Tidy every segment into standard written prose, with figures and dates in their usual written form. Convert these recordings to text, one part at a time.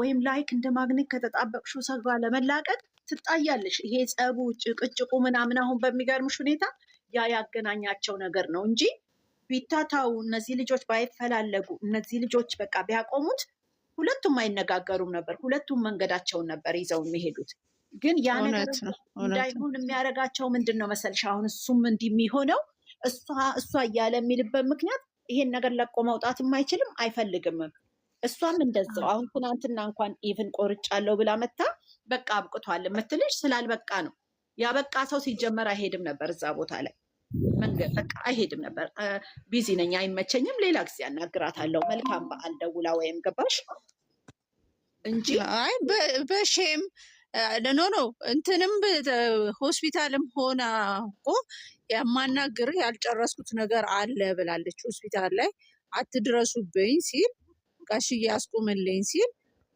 ወይም ላይክ እንደ ማግኔት ከተጣበቅሽው ሰው ጋር ለመላቀቅ ትጣያለሽ። ይሄ ጸቡ፣ ጭቅጭቁ ምናምን አሁን በሚገርምሽ ሁኔታ ያ ያገናኛቸው ነገር ነው እንጂ ቢታታው እነዚህ ልጆች ባይፈላለጉ እነዚህ ልጆች በቃ ቢያቆሙት ሁለቱም አይነጋገሩም ነበር። ሁለቱም መንገዳቸውን ነበር ይዘው የሚሄዱት። ግን ያ ነገር እንዳይሆን የሚያደርጋቸው ምንድን ነው መሰልሽ? አሁን እሱም እንዲህ የሚሆነው እሷ እያለ የሚልበት ምክንያት ይሄን ነገር ለቆ መውጣትም አይችልም አይፈልግምም። እሷም እንደዛው አሁን ትናንትና እንኳን ኢቭን ቆርጫለሁ ብላ መታ በቃ አብቅቷል የምትልሽ ስላልበቃ ነው። ያበቃ ሰው ሲጀመር አይሄድም ነበር እዛ ቦታ ላይ መንገድ በቃ አይሄድም ነበር። ቢዚ ነኝ አይመቸኝም፣ ሌላ ጊዜ አናግራታለሁ፣ መልካም በዓል ደውላ ወይም ገባሽ እንጂ አይ በሼም ኖ እንትንም ሆስፒታልም ሆና እኮ የማናግርህ ያልጨረስኩት ነገር አለ ብላለች። ሆስፒታል ላይ አትድረሱብኝ ሲል ጋሽዬ ያስቁምልኝ ሲል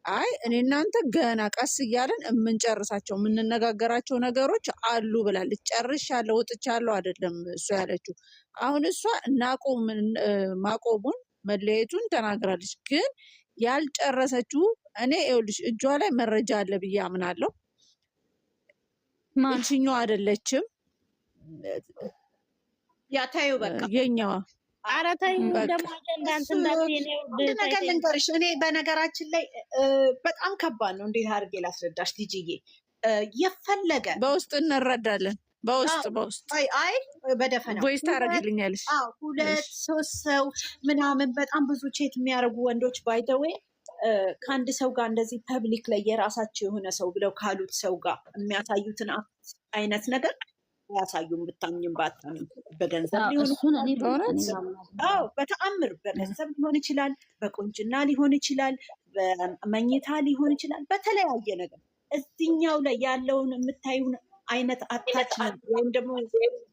አይ እኔ እናንተ ገና ቀስ እያለን የምንጨርሳቸው የምንነጋገራቸው ነገሮች አሉ ብላለች። ጨርሻለሁ ወጥቻለሁ አይደለም እሷ ያለችው። አሁን እሷ ማቆሙን መለየቱን ተናግራለች። ግን ያልጨረሰችው እኔ ይኸውልሽ እጇ ላይ መረጃ አለ ብዬ አምናለሁ። ማንሽኛው አይደለችም ያታዩ በቃ የኛዋ አረታይ እንደማ ነገር ልንገርሽ። እኔ በነገራችን ላይ በጣም ከባድ ነው። እንዴት አድርጌ ላስረዳሽ ልጅዬ? የፈለገ በውስጥ እንረዳለን። በውስጥ አይ በደፈናው ቮይስ ታደርግልኛለሽ። ሁለት ሶስት ሰው ምናምን በጣም ብዙ ቼት የሚያደርጉ ወንዶች ባይተዌ ከአንድ ሰው ጋር እንደዚህ ፐብሊክ ላይ የራሳቸው የሆነ ሰው ብለው ካሉት ሰው ጋር የሚያሳዩትን አይነት ነገር ያሳዩም። ብታምኝም ባታምኝ በገንዘብ ሊሆን ይችላል፣ በተአምር በገንዘብ ሊሆን ይችላል፣ በቁንጅና ሊሆን ይችላል፣ በመኝታ ሊሆን ይችላል፣ በተለያየ ነገር እዚህኛው ላይ ያለውን የምታዩን አይነት አታችመንት ወይም ደግሞ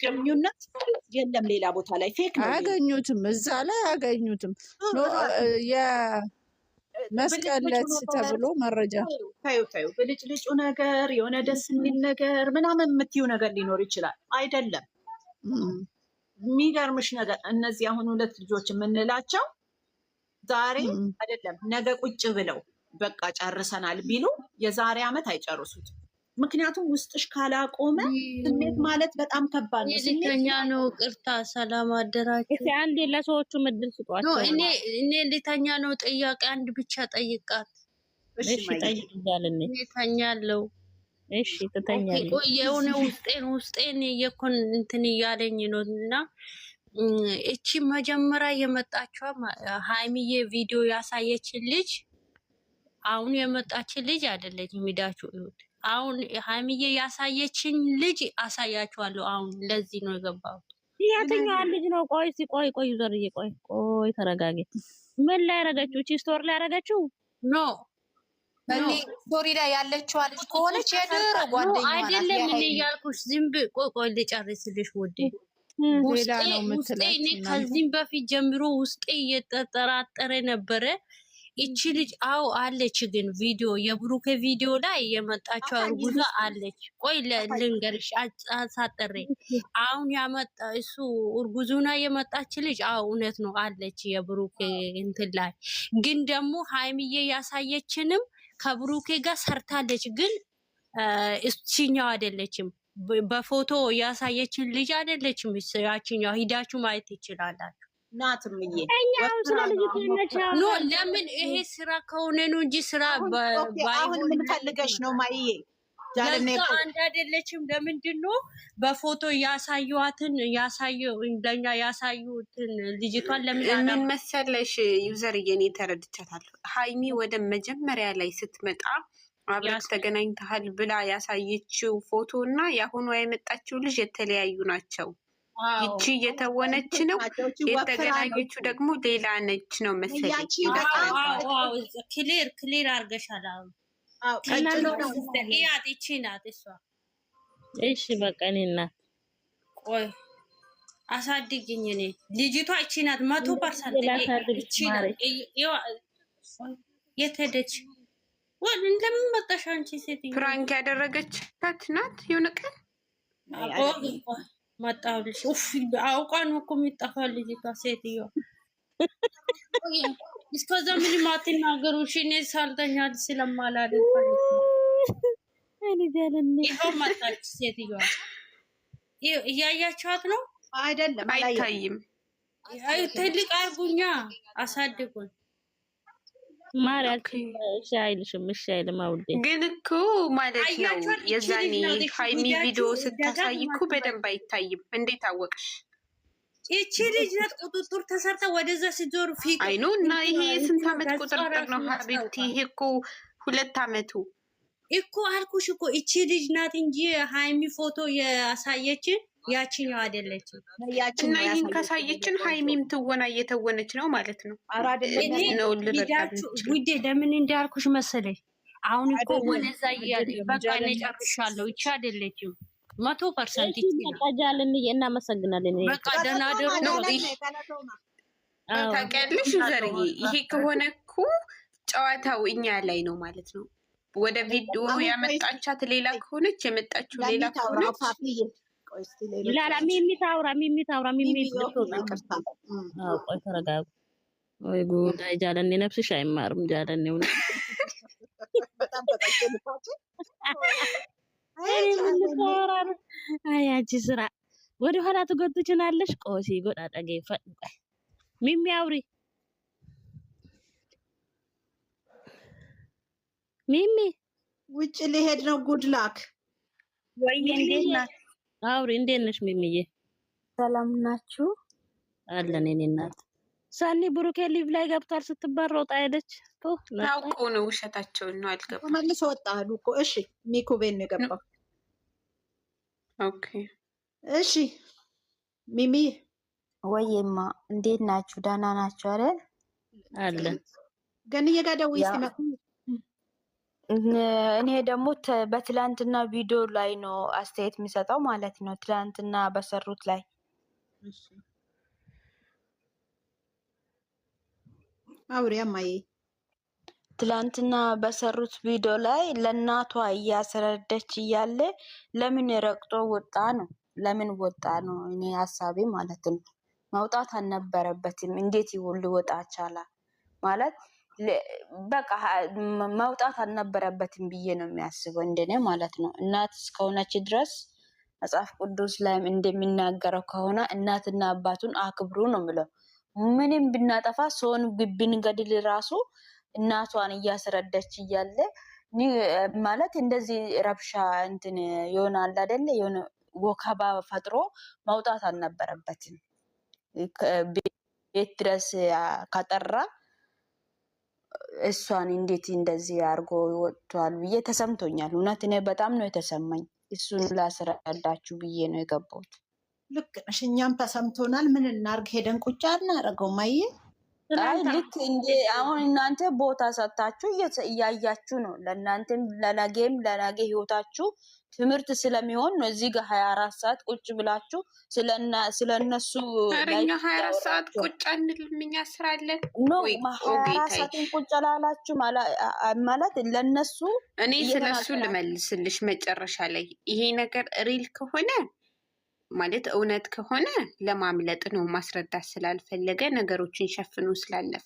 ግንኙነት የለም ሌላ ቦታ ላይ ፌክ ነው። አያገኙትም፣ እዛ ላይ አያገኙትም። መስቀለት ተብሎ መረጃ ታዩ ብልጭልጩ ነገር የሆነ ደስ የሚል ነገር ምናምን የምትዩ ነገር ሊኖር ይችላል። አይደለም የሚገርምሽ ነገር እነዚህ አሁን ሁለት ልጆች የምንላቸው ዛሬ አይደለም ነገ ቁጭ ብለው በቃ ጨርሰናል ቢሉ የዛሬ ዓመት አይጨርሱት። ምክንያቱም ውስጥሽ ካላቆመ ስሜት ማለት በጣም ከባድ ነው። ስሜተኛ ነው። ቅርታ ሰላም አደራችሁ። እሺ አንዴ ለሰዎቹ ምድል ስጧቸው። እኔ ልተኛ ነው። ጥያቄ አንድ ብቻ ጠይቃት። እሺ ጠይቅኛለኝ። ተኛለው። እሺ ትተኛለሽ። የሆነ ውስጤን የኮን እንትን እያለኝ ነው እና እቺ መጀመሪያ የመጣችው ሃይሚዬ ቪዲዮ ያሳየችን ልጅ አሁን የመጣችን ልጅ አይደለችም። ሚዳችሁ ይሁት አሁን ሃይሚዬ ያሳየችን ልጅ አሳያችኋለሁ። አሁን ለዚህ ነው የገባሁት። የትኛዋ ልጅ ነው? ቆይ ዘርዬ ቆይ ተረጋጊ። ምን ላይ ያረጋችሁ? እቺ ስቶሪ ላይ ያረጋችሁ ኖ እኔ ስቶሪ ላይ ያለችው ልጅ ከሆነች የድሮ ጓደኛዋ አይደለም። እኔ ያልኩሽ ዝም ቆይ ልጨርስልሽ ወዴ ሌላ ነው የምትላት። እኔ ከዚህም በፊት ጀምሮ ውስጤ እየተጠራጠረ ነበረ። ይቺ ልጅ አለች፣ ግን ቪዲዮ የብሩኬ ቪዲዮ ላይ የመጣችው እርጉዟ አለች። ቆይ ልንገርሽ አሳጠሬ አሁን ያመጣ እሱ እርጉዙና የመጣች ልጅ እውነት ነው አለች የብሩኬ እንትን ላይ። ግን ደግሞ ሃይሚዬ ያሳየችንም ከብሩኬ ጋር ሰርታለች። ግን እቺኛው አይደለችም። በፎቶ ያሳየችን ልጅ አይደለችም። ያቺኛው ሂዳችሁ ማየት ይችላላችሁ። ናትምዬ ኖ ለምን ይሄ ስራ ከሆነ ነው እንጂ ስራ አሁን ምን ፈልገሽ ነው ማይዬ? አንድ አይደለችም። ለምንድን ነው በፎቶ ያሳዩትን እንደኛ ያሳዩትን ልጅቷን ለምን መሰለሽ ዩዘር የኔ ተረድቻታለሁ። ሃይሚ ወደ መጀመሪያ ላይ ስትመጣ አብረክ ተገናኝተሃል ብላ ያሳየችው ፎቶ እና የአሁኗ የመጣችው ልጅ የተለያዩ ናቸው። ይቺ እየተወነች ነው፣ የተገናኘችው ደግሞ ሌላ ነች ነው መሰለኝ። ክሊር አርገሻል። ይቺ ናት እሷ። እሺ በቃ እኔ እናት ቆይ አሳድግኝ። እኔ ልጅቷ ይቺ ናት 100%። ይቺ ናት። የት ሄደች? እንደምን መጣሽ አንቺ ሴትዮ? ፕራንክ ያደረገች ናት የሆነ ቀን መጣሁልሽ። አውቃ ነው እኮ የሚጠፋ ልጅቷ ሴትዮ። እስከዛ ምንም አትናገሩ እሺ። እኔ ሳልተኛ ስለማላደር እኔ ጃለኔ ይኸው መጣች ሴትዮዋ። እያያችኋት ነው አይደለም? አይታይም። ትልቅ አርጉኛ አሳድጉን። ማርያም እሺ አይልሽም። እሺ አይልም። አውዴ ግን እኮ ማለት ነው የዛኔ ሃይሚ ቪዲዮ ስታሳይ እኮ በደንብ አይታይም። እንዴት አወቅሽ? ይቺ ልጅ ናት ቁጥጥር ተሰርታ ወደዛ ሲዞር ፊት አይኑ እና ይሄ የስንት ዓመት ቁጥጥር ነው ሀቢብቲ? ይሄ እኮ 2 ዓመቱ እኮ አልኩሽ እኮ ይቺ ልጅ ናት እንጂ ሃይሚ ፎቶ ያሳየችን ያቺኛው አይደለችም። እና ይህን ካሳየችን ሃይሚም ትወና እየተወነች ነው ማለት ነው። ነው ውዴ ለምን እንዳልኩሽ መሰለኝ። አሁን እኮ ወደዛ በቃ እኔ ጨርሻለሁ። ይቺ አይደለችም 100% ይችላል። እናመሰግናለን። በቃ ደህና ደሩ ነው። ታውቂያለሽ ዘርዬ፣ ይሄ ከሆነ እኮ ጨዋታው እኛ ላይ ነው ማለት ነው። ወደ ቪዲዮ ያመጣቻት ሌላ ከሆነች የመጣችው ሌላ ከሆነች ላላ ሚሚ ታውራ ቆይ ተረጋጉ። ወይ ጉድ! አይ ጃለኔ ነፍስሽ አይማርም ጃለኔ ነው። በጣም ተጠቅልፋችሁ አይ አንቺ ስራ ወደ ኋላ ትጎትችናለሽ። ቆሲ ጎዳ ጠገ ፈጥቋይ ሚሚ አውሪ ሚሚ ውጭ ሊሄድ ነው። ጉድ ላክ ወይ እንዴት ናት? አውሪ እንዴት ነሽ ሚሚዬ? ሰላም ናችሁ? አለን የኔ እናት። ሳኒ ብሩኬ ሊቭ ላይ ገብቷል ስትባል ሮጣ ሄደች። ታውቆ ነው ውሸታቸውን ነው። አልገባም። መልሶ ወጣ አሉ እኮ። እሺ ሚኩ ቤት ነው የገባው። ኦኬ እሺ ሚሚ ወይማ እንዴት ናችሁ? ደህና ናችሁ አይደል? አለን ግን እየጋደው ይስመ እኔ ደግሞ በትላንትና ቪዲዮ ላይ ነው አስተያየት የሚሰጠው ማለት ነው። ትላንትና በሰሩት ላይ አውሪያ ማይ ትላንትና በሰሩት ቪዲዮ ላይ ለእናቷ እያስረዳች እያለ ለምን ረግጦ ወጣ ነው? ለምን ወጣ ነው? እኔ ሀሳቤ ማለት ነው። መውጣት አልነበረበትም። እንዴት ይሁን ሊወጣ ቻላ ማለት በቃ መውጣት አልነበረበትም ብዬ ነው የሚያስበው እንደኔ ማለት ነው። እናት እስከሆነች ድረስ መጽሐፍ ቅዱስ ላይም እንደሚናገረው ከሆነ እናትና አባቱን አክብሩ ነው የምለው። ምንም ብናጠፋ ሰውን ብንገድል ራሱ እናቷን እያስረዳች እያለ ማለት እንደዚህ ረብሻ እንትን ይሆናል አይደለ? የሆነ ወከባ ፈጥሮ መውጣት አልነበረበትም። ቤት ድረስ ከጠራ እሷን እንዴት እንደዚህ አድርጎ ወጥቷል ብዬ ተሰምቶኛል። እውነት እኔ በጣም ነው የተሰማኝ። እሱን ላስረዳችሁ ብዬ ነው የገባሁት። ልክ ነሽ። እኛም ተሰምቶናል። ምን እናርግ? ሄደን ቁጭ አናደርገው ማየ አይ ልክ እንደ አሁን እናንተ ቦታ ሰጣችሁ እያያችሁ ነው። ለእናንተም ለነገም ለነገ ህይወታችሁ ትምህርት ስለሚሆን ነው። እዚህ ጋር 24 ሰዓት ቁጭ ብላችሁ ስለነሱ አረኛ 24 ሰዓት ቁጭ አንልም። እኛ ስራ አለን ነው 24 ሰዓት ቁጭ አላላችሁ ማለት ለነሱ። እኔ ስለሱ ልመልስልሽ መጨረሻ ላይ ይሄ ነገር ሪል ከሆነ ማለት እውነት ከሆነ ለማምለጥ ነው፣ ማስረዳት ስላልፈለገ ነገሮችን ሸፍኖ ስላለፈ።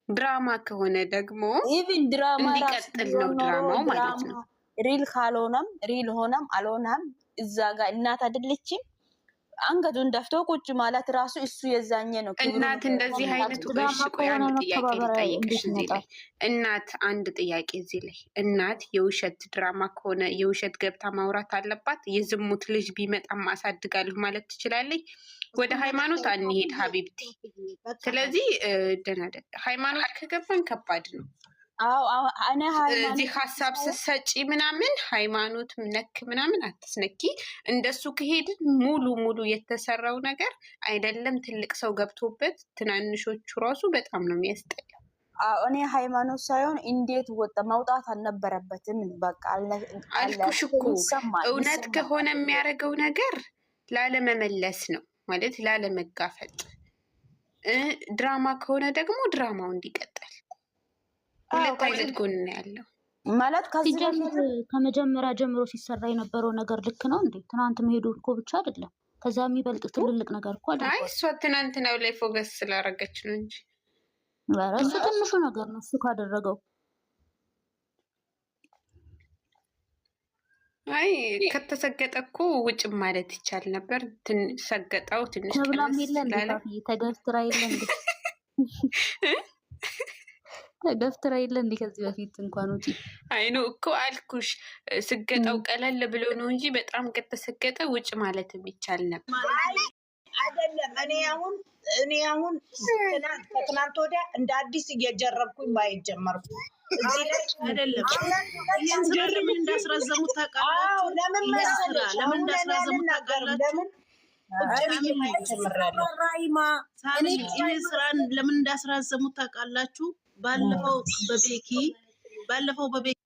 ድራማ ከሆነ ደግሞ ኢቭን ድራማ እንዲቀጥል ነው ድራማው ማለት ነው። ሪል ካልሆነም ሪል ሆነም አልሆነም እዛ ጋር እናት አይደለችም አንገቱን ደፍቶ ቁጭ ማለት ራሱ እሱ የዛኘ ነው። እናት እንደዚህ አይነት ቆይ አንድ ጥያቄ ልጠይቅሽ እዚህ ላይ እናት አንድ ጥያቄ እዚህ ላይ እናት የውሸት ድራማ ከሆነ የውሸት ገብታ ማውራት አለባት? የዝሙት ልጅ ቢመጣም አሳድጋለሁ ማለት ትችላለች? ወደ ሃይማኖት አንሄድ ሀቢብቲ። ስለዚህ ደናደ ሃይማኖት ከገባን ከባድ ነው። እዚህ ሀሳብ ስትሰጪ ምናምን ሃይማኖት ነክ ምናምን አትስነኪ። እንደሱ ከሄድን ሙሉ የተሰራው ነገር አይደለም ትልቅ ሰው ገብቶበት ትናንሾቹ ራሱ በጣም ነው የሚያስጠላው። እኔ ሃይማኖት ሳይሆን እንዴት ወጣ መውጣት አልነበረበትም። በቃ አልኩሽ እኮ እውነት ከሆነ የሚያደርገው ነገር ላለመመለስ ነው ማለት ላለመጋፈጥ። ድራማ ከሆነ ደግሞ ድራማው እንዲቀጥል ሁለት አይነት ጎን ነው ያለው ማለት ከዚህ ከመጀመሪያ ጀምሮ ሲሰራ የነበረው ነገር ልክ ነው እንዴ? ትናንት መሄዱ እኮ ብቻ አይደለም፣ ከዛ የሚበልጥ ትልልቅ ነገር እኮ አይደለም። አይ እሷ ትናንትናው ላይ ፎከስ ስላደረገች ነው እንጂ እሱ ትንሹ ነገር ነው እሱ ካደረገው። አይ ከተሰገጠ እኮ ውጭ ማለት ይቻል ነበር። ሰገጠው ትንሽ ተብላም የለ እንዴ ታፊ ተገፍትራ የለ እንዴ ተገፍትራ የለ እንዴ ከዚህ በፊት እንኳን ውጪ። አይ ነው እኮ አልኩሽ፣ ስገጠው ቀለል ብሎ ነው እንጂ በጣም ከተሰገጠ ውጭ ማለት ይቻል ነበር። አይደለም እኔ አሁን ከትናንት ወዲያ እንደ አዲስ እየጀረብኩኝ ማየት ጀመርኩ። እዚህ ላይ አይደለም ይሄን ስራ ለምን እንዳስረዘሙት ታውቃላችሁ? ለምን መሰለሽ ለምን እንዳስረዘሙት ታውቃላችሁ? ይሄን ስራ ለምን እንዳስረዘሙት ታውቃላችሁ? ባለፈው በቤኪ